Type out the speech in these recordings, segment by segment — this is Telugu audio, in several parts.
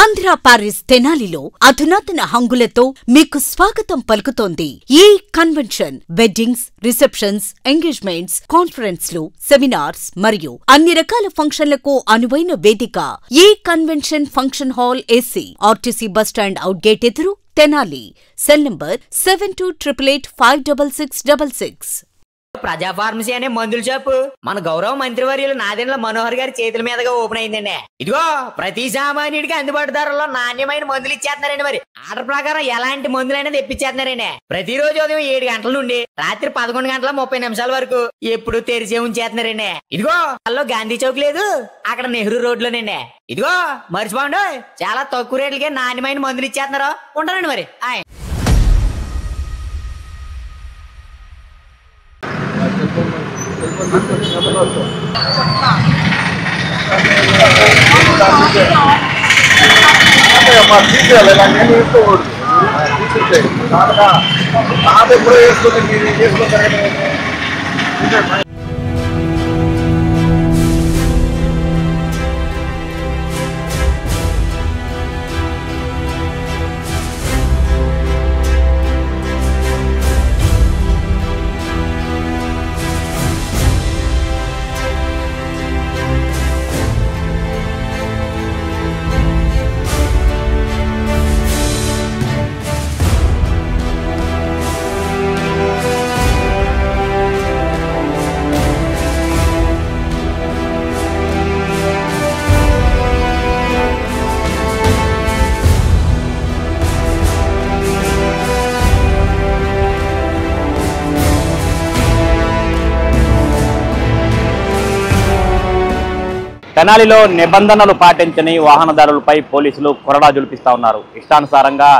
ఆంధ్ర పారిస్ తెనాలిలో అధునాతన హంగులతో మీకు స్వాగతం పలుకుతోంది ఈ కన్వెన్షన్. వెడ్డింగ్స్, రిసెప్షన్స్, ఎంగేజ్మెంట్స్, కాన్ఫరెన్స్లు, సెమినార్స్ మరియు అన్ని రకాల ఫంక్షన్లకు అనువైన వేదిక. ఈ convention function hall AC, RTC bus stand out gate ఎదురు, తెనాలి. Cell number 7288566666. ప్రజా ఫార్మసీ అనే మందుల షాపు మన గౌరవ మంత్రివర్యులు నాదెండ్ల మనోహర్ గారి చేతుల మీదుగా ఓపెన్ అయిందండి. ఇదిగో ప్రతి సామాన్యుడికి అందుబాటు ధరలో నాణ్యమైన మందులు ఇచ్చేస్తున్నారండి. మరి ఆర్డర్ ప్రకారం ఎలాంటి మందులైనా తెప్పించేస్తున్నారండి. ప్రతిరోజు ఉదయం 7 గంటల నుండి రాత్రి 11:30 వరకు ఎప్పుడు తెరిచే ఉంచేస్తున్నారండి. ఇదిగో అల్లో గాంధీ చౌక్ లేదు, అక్కడ నెహ్రూ రోడ్లోనండి. ఇదిగో మర్చిపోండి, చాలా తక్కువ రేట్లకే నాణ్యమైన మందులు ఇచ్చేస్తున్నారు. ఉంటారండి మరి. తెనాలిలో నిబంధనలు పాటించని వాహనదారులపై పోలీసులు కొరడా జులిపిస్తా ఉన్నారు. ఇష్టానుసారంగా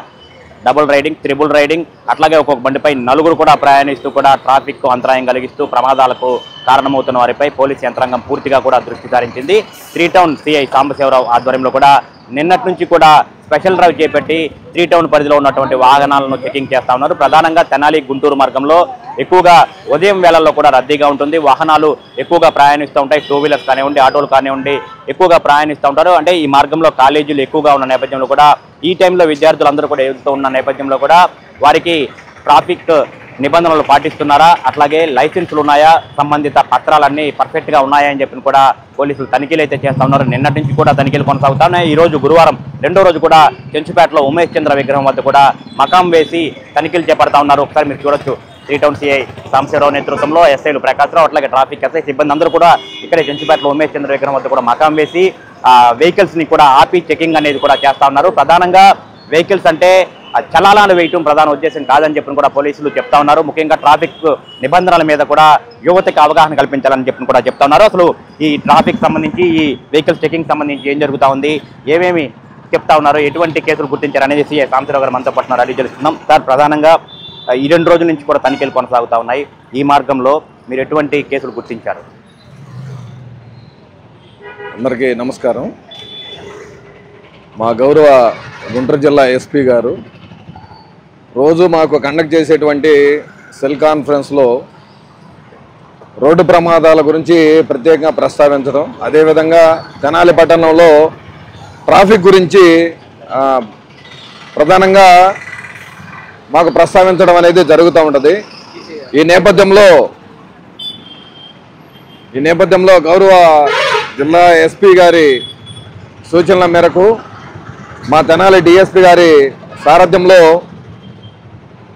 డబుల్ రైడింగ్, త్రిబుల్ రైడింగ్, అట్లాగే ఒక్కొక్క బండిపై నలుగురు కూడా ప్రయాణిస్తూ కూడా ట్రాఫిక్ అంతరాయం కలిగిస్తూ ప్రమాదాలకు కారణమవుతున్న వారిపై పోలీసు యంత్రాంగం పూర్తిగా కూడా దృష్టి సారించింది. 3 టౌన్ సిఐ సాంబశివరావు ఆధ్వర్యంలో కూడా నిన్నటి నుంచి కూడా స్పెషల్ డ్రైవ్ చేపట్టి 3 టౌన్ పరిధిలో ఉన్నటువంటి వాహనాలను చెకింగ్ చేస్తా ఉన్నారు. ప్రధానంగా తెనాలి గుంటూరు మార్గంలో ఎక్కువగా ఉదయం వేళల్లో కూడా రద్దీగా ఉంటుంది. వాహనాలు ఎక్కువగా ప్రయాణిస్తూ ఉంటాయి. 2 వీలర్స్ కానివ్వండి, ఆటోలు కానివ్వండి ఎక్కువగా ప్రయాణిస్తూ ఉంటారు. అంటే ఈ మార్గంలో కాలేజీలు ఎక్కువగా ఉన్న నేపథ్యంలో కూడా ఈ టైంలో విద్యార్థులందరూ కూడా ఎదుగుతూ ఉన్న నేపథ్యంలో కూడా వారికి ట్రాఫిక్ నిబంధనలు పాటిస్తున్నారా, అట్లాగే లైసెన్సులు ఉన్నాయా, సంబంధిత పత్రాలన్నీ పర్ఫెక్ట్గా ఉన్నాయా అని చెప్పి కూడా పోలీసులు తనిఖీలు అయితే చేస్తూ ఉన్నారు. నిన్నటి నుంచి కూడా తనిఖీలు కొనసాగుతా ఉన్నాయి. ఈ రోజు గురువారం 2వ రోజు కూడా చెంచుపేటలో ఉమేష్ చంద్ర విగ్రహం వద్ద కూడా మకాం వేసి తనిఖీలు చేపడతా ఉన్నారు. ఒకసారి మీరు చూడొచ్చు. 3 టౌన్ సిఐ సాంబశివరావు నేతృత్వంలో ఎస్ఐలు ప్రకాశ్రావు, అట్లాగే ట్రాఫిక్ ఎస్ఐ సిబ్బంది అందరూ కూడా ఇక్కడే చెంచుపేటలో ఉమేష్ చంద్ర విగ్రహం వద్ద కూడా మకాం వేసి వెహికల్స్ ని కూడా ఆపి చెకింగ్ అనేది కూడా చేస్తా ఉన్నారు. ప్రధానంగా వెహికల్స్ అంటే చలానాలు వేయటం ప్రధాన ఉద్దేశం కాదని చెప్పి కూడా పోలీసులు చెప్తా ఉన్నారు. ముఖ్యంగా ట్రాఫిక్ నిబంధనల మీద కూడా యువతకి అవగాహన కల్పించాలని చెప్పి కూడా చెప్తా ఉన్నారు. అసలు ఈ ట్రాఫిక్ సంబంధించి, ఈ వెహికల్స్ చెకింగ్ సంబంధించి ఏం జరుగుతూ ఉంది, ఏమేమి చెప్తా ఉన్నారు, ఎటువంటి కేసులు గుర్తించారు అనేది సిఐ సాంబశివరావు గారు మనతో పట్టున్నారు. అది తెలుస్తున్నాం. సార్, ప్రధానంగా ఈ 2 రోజుల నుంచి కూడా తనిఖీలు కొనసాగుతూ ఉన్నాయి. ఈ మార్గంలో మీరు ఎటువంటి కేసులు గుర్తించారు? అందరికీ నమస్కారం. మా గౌరవ గుంటూరు జిల్లా ఎస్పీ గారు రోజు మాకు కండక్ట్ చేసేటువంటి సెల్ కాన్ఫరెన్స్లో రోడ్డు ప్రమాదాల గురించి ప్రత్యేకంగా ప్రస్తావించడం, అదేవిధంగా తెనాలి పట్టణంలో ట్రాఫిక్ గురించి ప్రధానంగా మాకు ప్రస్తావించడం అనేది జరుగుతూ ఉంటుంది. ఈ నేపథ్యంలో గౌరవ జిల్లా ఎస్పీ గారి సూచనల మేరకు మా తెనాలి డిఎస్పీ గారి సారథ్యంలో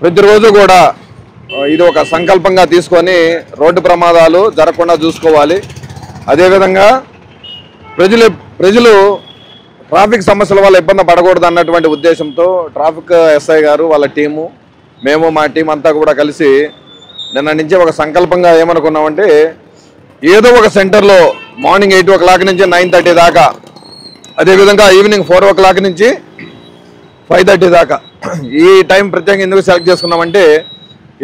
ప్రతిరోజు కూడా ఇది ఒక సంకల్పంగా తీసుకొని రోడ్డు ప్రమాదాలు జరగకుండా చూసుకోవాలి. అదేవిధంగా ప్రజలు ట్రాఫిక్ సమస్యల వల్ల ఇబ్బంది పడకూడదు అన్నటువంటి ఉద్దేశంతో ట్రాఫిక్ ఎస్ఐ గారు, వాళ్ళ టీము, మేము మా టీం అంతా కూడా కలిసి నిన్న నుంచి ఒక సంకల్పంగా ఏమనుకున్నామంటే, ఏదో ఒక సెంటర్లో మార్నింగ్ 8 o'clock నుంచి 9:30 దాకా, అదేవిధంగా ఈవినింగ్ 4 o'clock నుంచి 5:30 దాకా ఈ టైం ప్రత్యేకంగా ఎందుకు సెలెక్ట్ చేసుకున్నామంటే,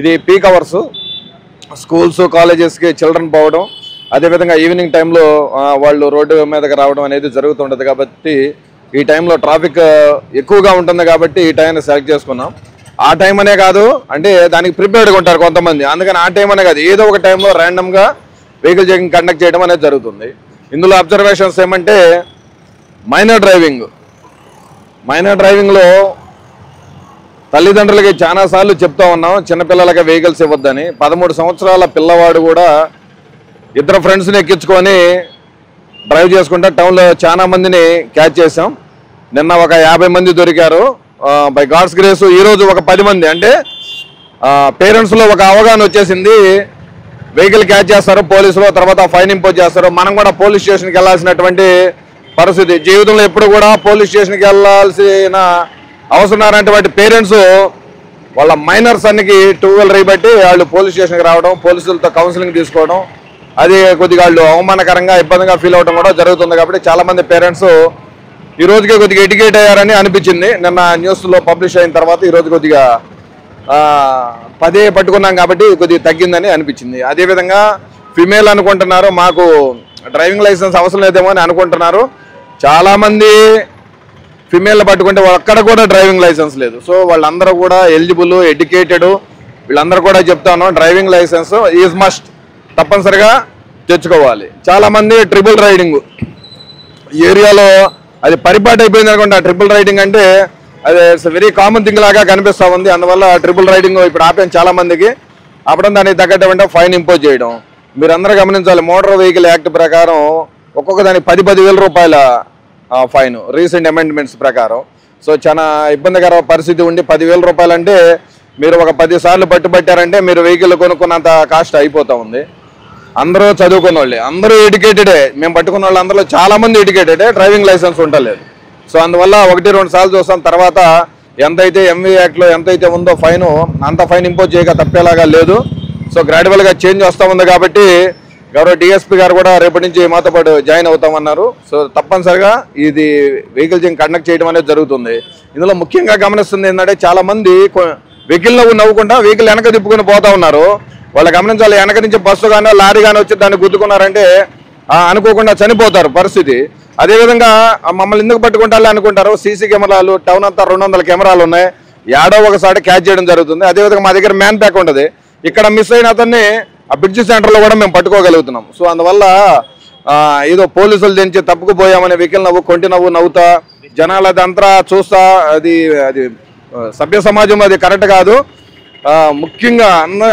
ఇది పీక్ అవర్స్, స్కూల్స్ కాలేజెస్కి చిల్డ్రన్ పోవడం, అదేవిధంగా ఈవినింగ్ టైంలో వాళ్ళు రోడ్డు మీదకి రావడం అనేది జరుగుతుంటుంది. కాబట్టి ఈ టైంలో ట్రాఫిక్ ఎక్కువగా ఉంటుంది కాబట్టి ఈ టైంని సెలెక్ట్ చేసుకున్నాం. ఆ టైం అనే కాదు, అంటే దానికి ప్రిపేర్డ్గా ఉంటారు కొంతమంది, అందుకని ఆ టైం అనే కాదు, ఏదో ఒక టైంలో ర్యాండమ్గా వెహికల్ చెకింగ్ కండక్ట్ చేయడం అనేది జరుగుతుంది. ఇందులో అబ్జర్వేషన్స్ ఏమంటే, మైనర్ డ్రైవింగ్ మైనర్ డ్రైవింగ్లో తల్లిదండ్రులకి చాలాసార్లు చెప్తా ఉన్నాం, చిన్నపిల్లలకి వెహికల్స్ ఇవ్వద్దని. 13 సంవత్సరాల పిల్లవాడు కూడా ఇద్దరు ఫ్రెండ్స్ని ఎక్కించుకొని డ్రైవ్ చేసుకుంటా టౌన్లో చాలా మందిని క్యాచ్ చేసాం. నిన్న ఒక 50 మంది దొరికారు. బై గాడ్స్ గ్రేస్ ఈరోజు ఒక 10 మంది, అంటే పేరెంట్స్లో ఒక అవగాహన వచ్చేసింది. వెహికల్ క్యాచ్ చేస్తారు పోలీసులు, తర్వాత ఫైన్ ఇంపోజ్ చేస్తారు. మనం కూడా పోలీస్ స్టేషన్కి వెళ్ళాల్సినటువంటి పరిస్థితి. జీవితంలో ఎప్పుడు కూడా పోలీస్ స్టేషన్కి వెళ్ళాల్సిన అవసరం ఉన్నటువంటి పేరెంట్స్ వాళ్ళ మైనర్స్ అన్నికి 2 వీలర్ బట్టి వాళ్ళు పోలీస్ స్టేషన్కి రావడం, పోలీసులతో కౌన్సిలింగ్ తీసుకోవడం, అది కొద్దిగా వాళ్ళు అవమానకరంగా ఇబ్బందిగా ఫీల్ అవడం కూడా జరుగుతుంది. కాబట్టి చాలామంది పేరెంట్స్ ఈ రోజుకే కొద్దిగా ఎడ్యుకేట్ అయ్యారని అనిపించింది. నిన్న న్యూస్లో పబ్లిష్ అయిన తర్వాత ఈరోజు కొద్దిగా 10 పట్టుకున్నాం కాబట్టి కొద్దిగా తగ్గిందని అనిపించింది. అదేవిధంగా ఫిమేల్ అనుకుంటున్నారు, మాకు డ్రైవింగ్ లైసెన్స్ అవసరం లేదేమో అని అనుకుంటున్నారు. చాలామంది ఫిమేల్ పట్టుకుంటే అక్కడ కూడా డ్రైవింగ్ లైసెన్స్ లేదు. సో వాళ్ళందరూ కూడా ఎలిజిబుల్, ఎడ్యుకేటెడ్, వీళ్ళందరూ కూడా చెప్తాను డ్రైవింగ్ లైసెన్స్ ఈజ్ మస్ట్, తప్పనిసరిగా తెచ్చుకోవాలి. చాలామంది ట్రిపుల్ రైడింగ్ ఏరియాలో అది పరిపాటు అయిపోయింది అనుకుంటా. ట్రిపుల్ రైడింగ్ అంటే అది ఇట్స్ వెరీ కామన్ థింగ్ లాగా కనిపిస్తూ ఉంది. అందువల్ల ట్రిపుల్ రైడింగ్ ఇప్పుడు ఆపాను చాలా మందికి. అప్పుడు దానికి తగ్గట్టు ఫైన్ ఇంపోజ్ చేయడం. మీరందరూ గమనించాలి, మోటార్ వెహికల్ యాక్ట్ ప్రకారం ఒక్కొక్క దానికి 10,000 రూపాయల ఫైన్ రీసెంట్ అమెండ్మెంట్స్ ప్రకారం. సో చాలా ఇబ్బందికర పరిస్థితి ఉండి 10,000 రూపాయలు అంటే మీరు ఒక 10 సార్లు పట్టుబట్టారంటే మీరు వెహికల్ కొనుక్కున్నంత కాస్ట్ అయిపోతూ ఉంది. అందరూ చదువుకున్న వాళ్ళే, అందరూ ఎడ్యుకేటెడే. మేము పట్టుకున్న వాళ్ళు అందరిలో చాలామంది ఎడ్యుకేటెడే, డ్రైవింగ్ లైసెన్స్ ఉండలేదు. సో అందువల్ల 1-2 సార్లు చూస్తాం. తర్వాత ఎంతైతే ఎంవీ యాక్ట్లో ఎంతైతే ఉందో ఫైను, అంత ఫైన్ ఇంపోజ్ చేయక తప్పేలాగా లేదు. సో గ్రాడ్యువల్గా చేంజ్ వస్తూ ఉంది. కాబట్టి గౌరవ డిఎస్పీ గారు కూడా రేపటి నుంచి మాతో పాటు జాయిన్ అవుతామన్నారు. సో తప్పనిసరిగా ఇది వెహికల్ చెకింగ్ కండక్ట్ చేయడం అనేది జరుగుతుంది. ఇందులో ముఖ్యంగా గమనిస్తుంది ఏంటంటే చాలామంది వెహికల్లో నవ్వుకుంటా వెహికల్ వెనక తిప్పుకొని పోతా ఉన్నారు. వాళ్ళు గమనించాలి, వెనక నుంచి బస్సు కానీ లారీ కానీ వచ్చి దాన్ని గుద్దుకున్నారంటే అనుకోకుండా చనిపోతారు పరిస్థితి. అదేవిధంగా మమ్మల్ని ఎందుకు పట్టుకుంటారు అనుకుంటారు. సీసీ కెమెరాలు టౌన్ అంతా 200 కెమెరాలు ఉన్నాయి. ఏడో ఒకసారి క్యాచ్ చేయడం జరుగుతుంది. అదేవిధంగా మా దగ్గర మ్యాన్ ప్యాక్ ఉంటుంది. ఇక్కడ మిస్ అయిన అతన్ని ఆ బ్రిడ్జ్ సెంటర్లో కూడా మేము పట్టుకోగలుగుతున్నాం. సో అందువల్ల ఏదో పోలీసులు దించి తప్పుకుపోయామనే వెహికల్ కొంటి నవ్వుతా జనాలు అదంతా చూస్తా అది సభ్య సమాజం అది కరెక్ట్ కాదు. ముఖ్యంగా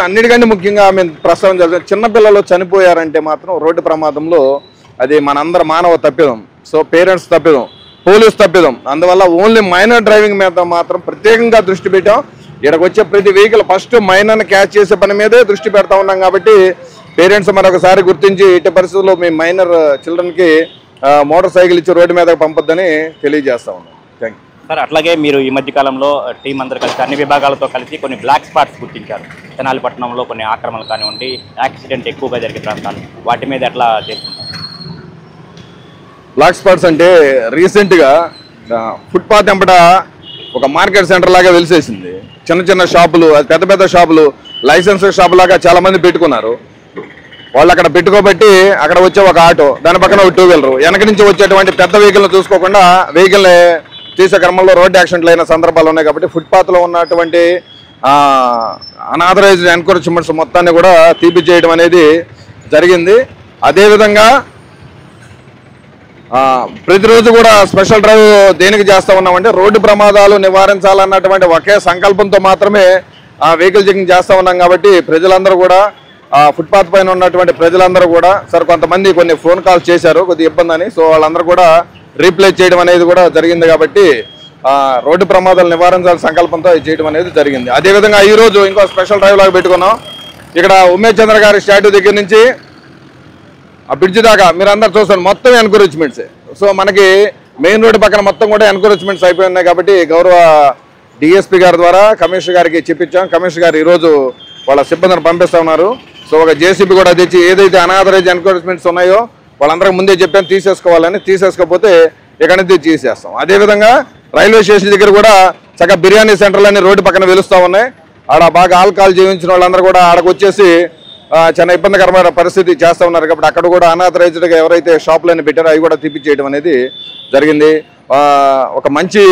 అన్నిటికంటే ముఖ్యంగా మేము ప్రస్తావన జరుగుతుంది. చిన్నపిల్లలు చనిపోయారంటే మాత్రం రోడ్డు ప్రమాదంలో అది మనందరి మానవ తప్పిదం. సో పేరెంట్స్ తప్పిదం, పోలీస్ తప్పిదం. అందువల్ల ఓన్లీ మైనర్ డ్రైవింగ్ మీద మాత్రం ప్రత్యేకంగా దృష్టి పెట్టాం. ఇక్కడికి వచ్చే ప్రతి వెహికల్ ఫస్ట్ మైనర్ని క్యాచ్ చేసే పని మీదే దృష్టి పెడతా ఉన్నాం. కాబట్టి పేరెంట్స్ మరొకసారి గుర్తించి ఇటు పరిస్థితుల్లో మీ మైనర్ చిల్డ్రన్కి మోటార్ సైకిల్ ఇచ్చి రోడ్డు మీదకి పంపొద్దని తెలియజేస్తా ఉన్నాం. Thank you sir. అట్లాగే మీరు ఈ మధ్య కాలంలో టీం అందరూ కలిసి అన్ని విభాగాలతో కలిసి కొన్ని బ్లాక్ స్పాట్స్ గుర్తించారు. తెనాలి పట్టణంలో కొన్ని ఆక్రమణలు కానివ్వండి, యాక్సిడెంట్ ఎక్కువగా జరిగే ప్రాంతాలు, వాటి మీద ఎట్లా చేస్తుంటారు? బ్లాక్ స్పాట్స్ అంటే రీసెంట్గా ఫుట్పాత్ వెంబట ఒక మార్కెట్ సెంటర్ లాగా వెలిసేసింది. చిన్న చిన్న షాపులు, అది పెద్ద పెద్ద షాపులు, లైసెన్స్ షాపు లాగా చాలామంది పెట్టుకున్నారు. వాళ్ళు అక్కడ పెట్టుకోబట్టి అక్కడ వచ్చే ఒక ఆటో, దాని పక్కన ఒక 2 వీలర్, వెనక నుంచి వచ్చేటువంటి పెద్ద వెహికల్ని చూసుకోకుండా వెహికల్ని తీసే క్రమంలో రోడ్ యాక్సిడెంట్లు అయిన సందర్భాలు ఉన్నాయి. కాబట్టి ఫుట్పాత్లో ఉన్నటువంటి అనాథరైజ్డ్ ఎన్క్రోచ్మెంట్స్ మొత్తాన్ని కూడా తీపిచేయడం అనేది జరిగింది. అదేవిధంగా ప్రతిరోజు కూడా స్పెషల్ డ్రైవ్ దేనికి చేస్తూ ఉన్నామంటే రోడ్డు ప్రమాదాలు నివారించాలన్నటువంటి ఒకే సంకల్పంతో మాత్రమే వెహికల్ చెకింగ్ చేస్తూ ఉన్నాం. కాబట్టి ప్రజలందరూ కూడా ఫుట్పాత్ పైన ఉన్నటువంటి ప్రజలందరూ కూడా సార్ కొంతమంది కొన్ని ఫోన్ కాల్స్ చేశారు కొద్దిగా ఇబ్బంది అని. సో వాళ్ళందరూ కూడా రీప్లేస్ చేయడం అనేది కూడా జరిగింది. కాబట్టి రోడ్డు ప్రమాదాలు నివారించాలని సంకల్పంతో చేయడం అనేది జరిగింది. అదేవిధంగా ఈరోజు ఇంకో స్పెషల్ డ్రైవ్ లాగా పెట్టుకున్నాం. ఇక్కడ ఉమేష్ చంద్ర గారి స్టాట్యూ దగ్గర నుంచి ఆ బ్రిడ్జ్ దాకా మీరు అందరు చూస్తారు మొత్తం ఎన్కరేజ్మెంట్సే. సో మనకి మెయిన్ రోడ్డు పక్కన మొత్తం కూడా ఎన్కరేజ్మెంట్స్ అయిపోయి ఉన్నాయి. కాబట్టి గౌరవ డిఎస్పీ గారి ద్వారా కమిషనర్ గారికి చెప్పించాం. కమిషనర్ గారు ఈరోజు వాళ్ళ సిబ్బందిని పంపిస్తూ ఉన్నారు. సో ఒక జేసీబీ కూడా తెచ్చి ఏదైతే అనాథరైజ్ ఎన్కరేజ్మెంట్స్ ఉన్నాయో వాళ్ళందరికీ ముందే చెప్పాను తీసేసుకోవాలని. తీసేసుకోకపోతే ఇక్కడ నుంచి తీసేస్తాం. అదేవిధంగా రైల్వే స్టేషన్ దగ్గర కూడా చక్కగా బిర్యానీ సెంటర్లన్నీ రోడ్డు పక్కన వెలుస్తూ ఉన్నాయి. ఆడ బాగా ఆల్కహాల్ జీవించిన వాళ్ళందరూ కూడా ఆడకు వచ్చేసి చాలా ఇబ్బందికరమైన పరిస్థితి చేస్తూ ఉన్నారు. కాబట్టి అక్కడ కూడా అనాథరైజ్డ్గా ఎవరైతే షాపులన్నీ పెట్టారో అవి కూడా తీపిచ్చేయడం అనేది జరిగింది. ఒక మంచి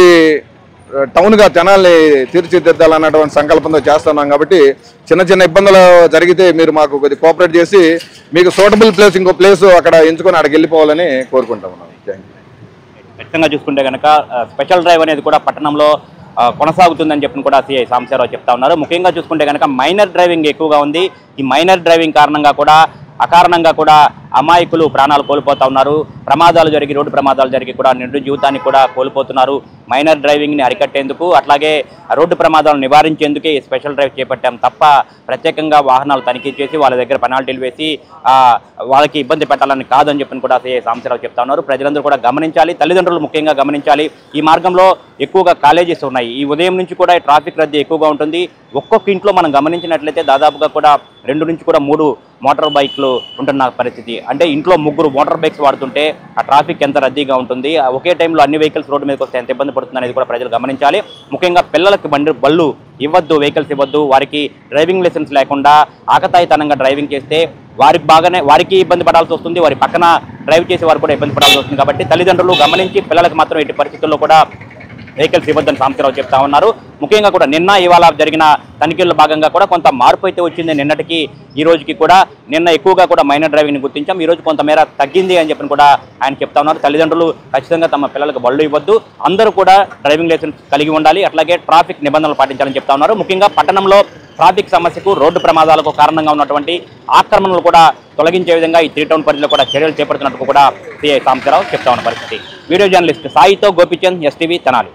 టౌన్గా తెనాల్ని తీర్చిదిద్దాలన్నటువంటి సంకల్పంతో చేస్తున్నాం. కాబట్టి చిన్న చిన్న ఇబ్బందులు జరిగితే మీరు మాకు కొద్దిగా కోఆపరేట్ చేసి మీకు సూటబుల్ ప్లేస్ ఇంకో ప్లేస్ అక్కడ ఎంచుకొని అక్కడికి వెళ్ళిపోవాలని కోరుకుంటా ఉన్నాం. Thank you. ఖచ్చితంగా చూసుకుంటే కనుక స్పెషల్ డ్రైవ్ అనేది కూడా పట్టణంలో కొనసాగుతుందని చెప్పి కూడా సిఐ సాంబశివరావు చెప్తా ఉన్నారు. ముఖ్యంగా చూసుకుంటే కనుక మైనర్ డ్రైవింగ్ ఎక్కువగా ఉంది. ఈ మైనర్ డ్రైవింగ్ కారణంగా కూడా అకారణంగా కూడా అమాయకులు ప్రాణాలు కోల్పోతా ఉన్నారు. ప్రమాదాలు జరిగి రోడ్డు ప్రమాదాలు జరిగి కూడా నిండు జీవితాన్ని కూడా కోల్పోతున్నారు. మైనర్ డ్రైవింగ్ని అరికట్టేందుకు అట్లాగే రోడ్డు ప్రమాదాలను నివారించేందుకే ఈ స్పెషల్ డ్రైవ్ చేపట్టాం తప్ప ప్రత్యేకంగా వాహనాలు తనిఖీ చేసి వాళ్ళ దగ్గర పెనాల్టీలు వేసి వాళ్ళకి ఇబ్బంది పెట్టాలని కాదని చెప్పని కూడా సిఐ సాంబశివరావు చెప్తా ఉన్నారు. ప్రజలందరూ కూడా గమనించాలి, తల్లిదండ్రులు ముఖ్యంగా గమనించాలి. ఈ మార్గంలో ఎక్కువగా కాలేజెస్ ఉన్నాయి. ఈ ఉదయం నుంచి కూడా ట్రాఫిక్ రద్దీ ఎక్కువగా ఉంటుంది. ఒక్కొక్క ఇంట్లో మనం గమనించినట్లయితే దాదాపుగా కూడా 2 నుంచి కూడా 3 మోటార్ బైక్లు ఉంటున్న పరిస్థితి. అంటే ఇంట్లో 3 మోటార్ బైక్స్ వాడుతుంటే ఆ ట్రాఫిక్ ఎంత రద్దీగా ఉంటుంది, ఒకే టైంలో అన్ని వెహికల్స్ రోడ్డు మీదకి వస్తే ఎంత ఇబ్బంది పడుతుంది అనేది కూడా ప్రజలు గమనించాలి. ముఖ్యంగా పిల్లలకు బళ్ళు ఇవ్వద్దు, వెహికల్స్ ఇవ్వద్దు. వారికి డ్రైవింగ్ లైసెన్స్ లేకుండా ఆకతాయితనంగా డ్రైవింగ్ చేస్తే వారికి ఇబ్బంది పడాల్సి వస్తుంది, వారి పక్కన డ్రైవ్ చేసే వారు కూడా ఇబ్బంది పడాల్సి వస్తుంది. కాబట్టి తల్లిదండ్రులు గమనించి పిల్లలకు మాత్రం ఎట్టి పరిస్థితుల్లో కూడా వెహికల్స్ ఇవ్వద్దని సాంబశివరావు చెప్తా ఉన్నారు. ముఖ్యంగా కూడా నిన్న ఇవాళ జరిగిన తనిఖీల్లో భాగంగా కూడా కొంత మార్పు అయితే వచ్చింది. నిన్నటికి ఈ రోజుకి కూడా నిన్న ఎక్కువగా కూడా మైనర్ డ్రైవింగ్ని గుర్తించాం, ఈ రోజు కొంతమేర తగ్గింది అని చెప్పి కూడా ఆయన చెప్తా ఉన్నారు. తల్లిదండ్రులు ఖచ్చితంగా తమ పిల్లలకు బళ్ళు ఇవ్వద్దు, అందరూ కూడా డ్రైవింగ్ లైసెన్స్ కలిగి ఉండాలి, అట్లాగే ట్రాఫిక్ నిబంధనలు పాటించాలని చెప్తా ఉన్నారు. ముఖ్యంగా పట్టణంలో ట్రాఫిక్ సమస్యకు రోడ్డు ప్రమాదాలకు కారణంగా ఉన్నటువంటి ఆక్రమణలు కూడా తొలగించే విధంగా ఈ 3 టౌన్ పరిధిలో కూడా చర్యలు చేపడుతున్నట్టు కూడా సిఐ సాంబశివరావు చెప్తా ఉన్న పరిస్థితి. వీడియో జర్నలిస్ట్ సాయితో గోపిచంద్, ఎస్టీవీ తెనాలి.